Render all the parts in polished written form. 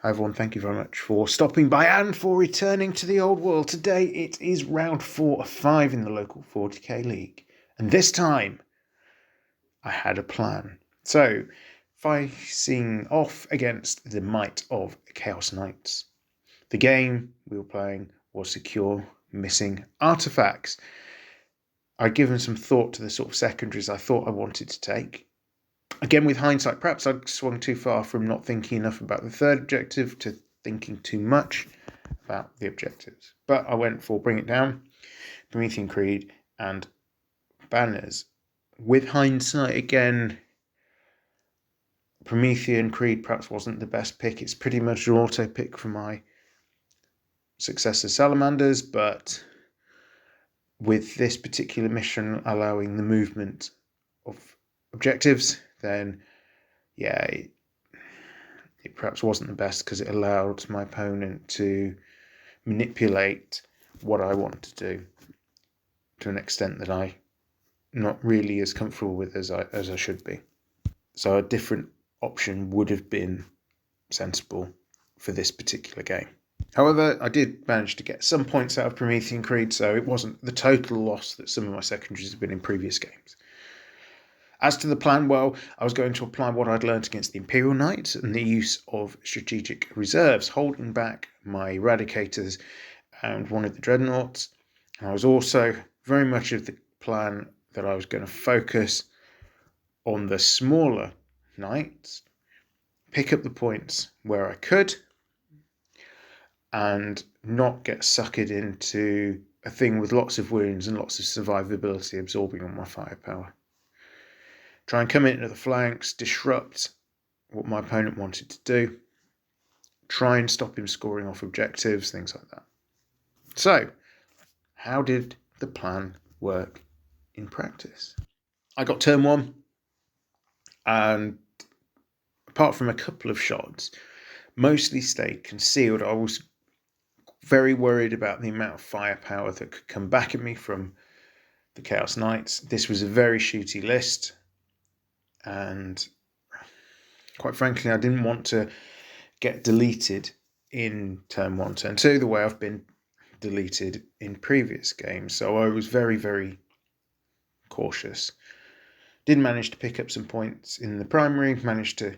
Hi everyone, thank you very much for stopping by and for returning to the old world. Today it is round 4 of 5 in the local 40k league. And this time, I had a plan. So, facing off against the might of Chaos Knights. The game we were playing was secure, missing artifacts. I'd given some thought to the sort of secondaries I thought I wanted to take. Again, with hindsight, perhaps I'd swung too far from not thinking enough about the third objective to thinking too much about the objectives. But I went for Bring It Down, Promethean Creed, and Banners. With hindsight, again, Promethean Creed perhaps wasn't the best pick. It's pretty much an auto pick for my successor Salamanders, but with this particular mission allowing the movement of objectives, then yeah, it perhaps wasn't the best because it allowed my opponent to manipulate what I want to do to an extent that I'm not really as comfortable with as I should be. So a different option would have been sensible for this particular game. However, I did manage to get some points out of Promethean Creed, so it wasn't the total loss that some of my secondaries have been in previous games. As to the plan, well, I was going to apply what I'd learned against the Imperial Knights and the use of strategic reserves, holding back my Eradicators and one of the Dreadnoughts. And I was also very much of the plan that I was going to focus on the smaller Knights, pick up the points where I could, and not get suckered into a thing with lots of wounds and lots of survivability absorbing on my firepower. Try and come into the flanks, disrupt what my opponent wanted to do, try and stop him scoring off objectives, things like that. So, how did the plan work in practice? I got turn 1, and apart from a couple of shots, mostly stayed concealed. I was very worried about the amount of firepower that could come back at me from the Chaos Knights. This was a very shooty list, and quite frankly, I didn't want to get deleted in turn 1, turn 2, the way I've been deleted in previous games. So I was very, very cautious. Did manage to pick up some points in the primary, managed to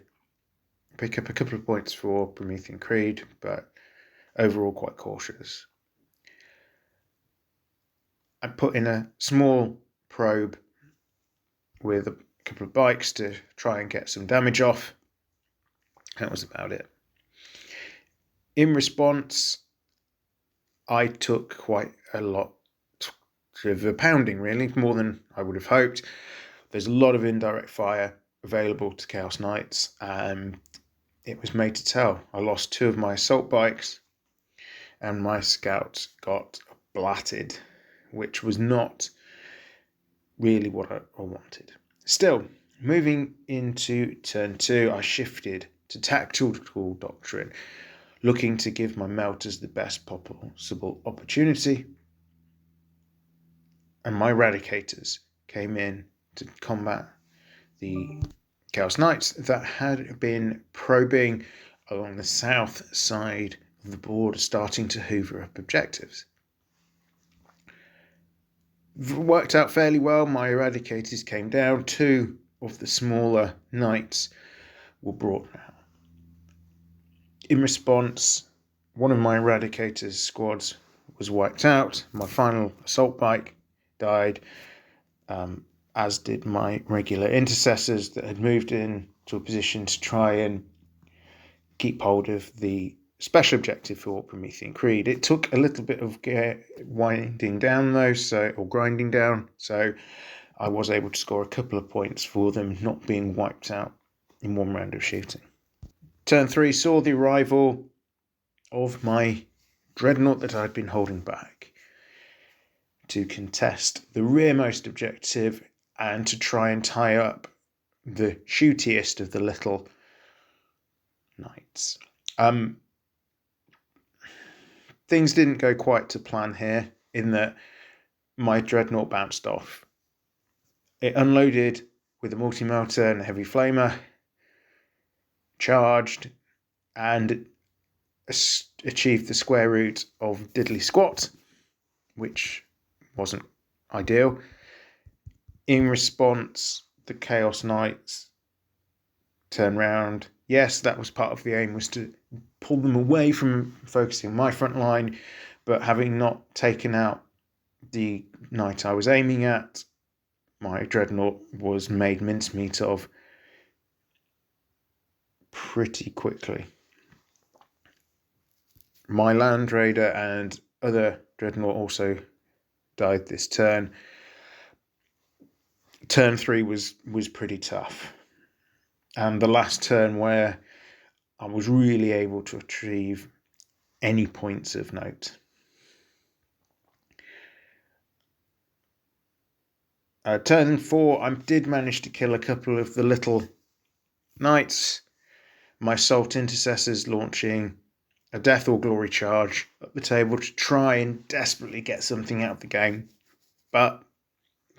pick up a couple of points for Promethean Creed, but overall quite cautious. I put in a small probe with a couple of bikes to try and get some damage off. That was about it. In response, I took quite a lot of a pounding, really, more than I would have hoped. There's a lot of indirect fire available to Chaos Knights, and it was made to tell. I lost 2 of my assault bikes, and my scouts got blatted, which was not really what I wanted. Still, moving into turn 2, I shifted to tactical doctrine, looking to give my melters the best possible opportunity. And my Eradicators came in to combat the Chaos Knights that had been probing along the south side of the board, starting to hoover up objectives. Worked out fairly well. My Eradicators came down. 2 of the smaller Knights were brought down. In response, one of my Eradicators squads was wiped out. My final assault bike died, as did my regular intercessors that had moved in to a position to try and keep hold of the special objective for Promethean Creed. It took a little bit of winding down though, or grinding down, so I was able to score a couple of points for them not being wiped out in one round of shooting. Turn 3 saw the arrival of my Dreadnought that I'd been holding back to contest the rearmost objective and to try and tie up the shootiest of the little Knights. Things didn't go quite to plan here, in that my Dreadnought bounced off. It unloaded with a multi-melter and a heavy flamer, charged, and achieved the square root of diddly squat, which wasn't ideal. In response, the Chaos Knights turn round. Yes, that was part of the aim, was to pull them away from focusing my front line, but having not taken out the knight I was aiming at, my dreadnought was made mincemeat of pretty quickly. My Land Raider and other dreadnought also died this turn. Turn 3 was pretty tough. And the last turn where I was really able to achieve any points of note. Turn 4, I did manage to kill a couple of the little knights. My Salt Intercessors launching a Death or Glory charge at the table to try and desperately get something out of the game. But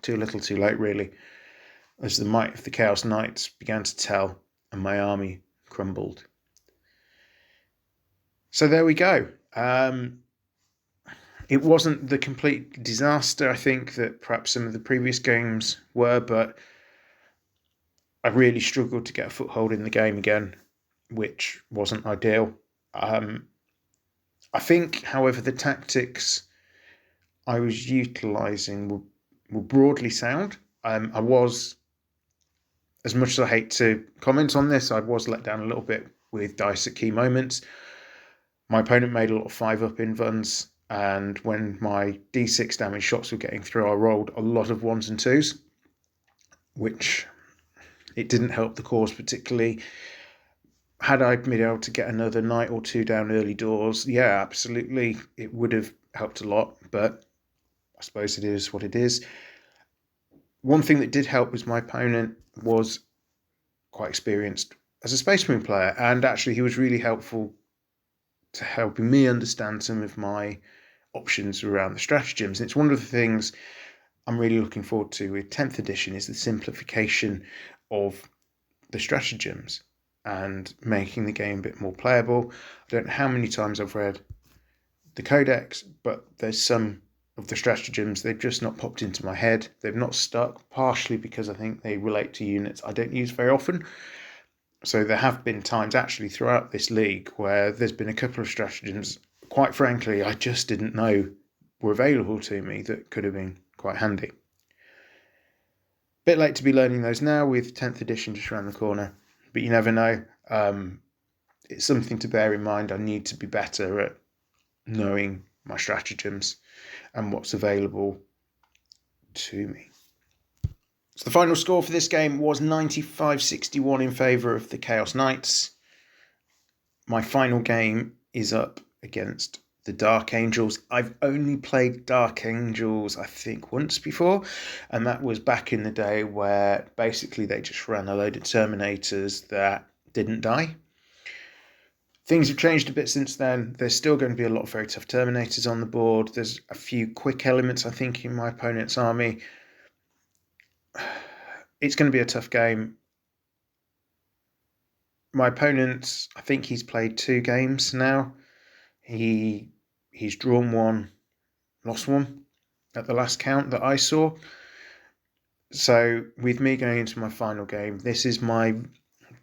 too little too late, really, as the might of the Chaos Knights began to tell and my army crumbled. So there we go. It wasn't the complete disaster, I think, that perhaps some of the previous games were, but I really struggled to get a foothold in the game again, which wasn't ideal. I think, however, the tactics I was utilising were broadly sound. I was, as much as I hate to comment on this, I was let down a little bit with dice at key moments. My opponent made a lot of 5-up invuns, and when my d6 damage shots were getting through, I rolled a lot of 1s and 2s, which it didn't help the cause particularly. Had I been able to get another knight or 2 down early doors, yeah, absolutely, it would have helped a lot, but I suppose it is what it is. One thing that did help was my opponent was quite experienced as a Space Marine player, and actually he was really helpful to helping me understand some of my options around the stratagems. And it's one of the things I'm really looking forward to with 10th edition is the simplification of the stratagems and making the game a bit more playable. I don't know how many times I've read the codex, but there's some of the stratagems, they've just not popped into my head. They've not stuck, partially because I think they relate to units I don't use very often. So there have been times actually throughout this league where there's been a couple of stratagems, quite frankly, I just didn't know were available to me that could have been quite handy. Bit late to be learning those now with 10th edition just around the corner, but you never know. It's something to bear in mind. I need to be better at knowing my stratagems and what's available to me. So the final score for this game was 95-61 in favour of the Chaos Knights. My final game is up against the Dark Angels. I've only played Dark Angels, I think, once before, and that was back in the day where basically they just ran a load of Terminators that didn't die. Things have changed a bit since then. There's still going to be a lot of very tough Terminators on the board. There's a few quick elements, I think, in my opponent's army. It's going to be a tough game. My opponent, I think he's played 2 games now. He's drawn 1, lost 1 at the last count that I saw. So with me going into my final game, this is my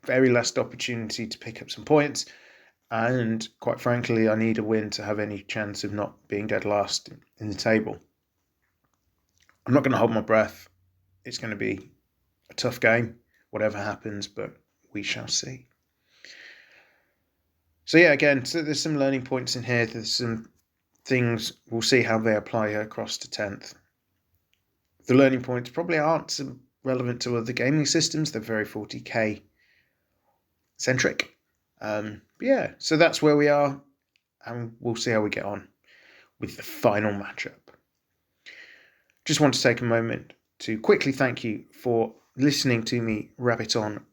very last opportunity to pick up some points. And quite frankly, I need a win to have any chance of not being dead last in the table. I'm not going to hold my breath. It's going to be a tough game, whatever happens, but we shall see. So yeah, again, so there's some learning points in here. There's some things, we'll see how they apply across to 10th. The learning points probably aren't relevant to other gaming systems. They're very 40k centric. But yeah, so that's where we are, and we'll see how we get on with the final matchup. Just want to take a moment to quickly thank you for listening to me rabbit on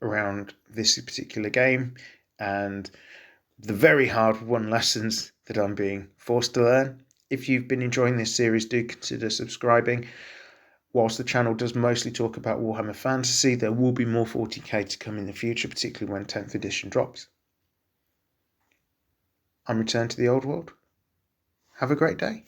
around this particular game and the very hard-won lessons that I'm being forced to learn. If you've been enjoying this series, do consider subscribing. Whilst the channel does mostly talk about Warhammer Fantasy, there will be more 40k to come in the future, particularly when 10th edition drops. and return to the old world. Have a great day.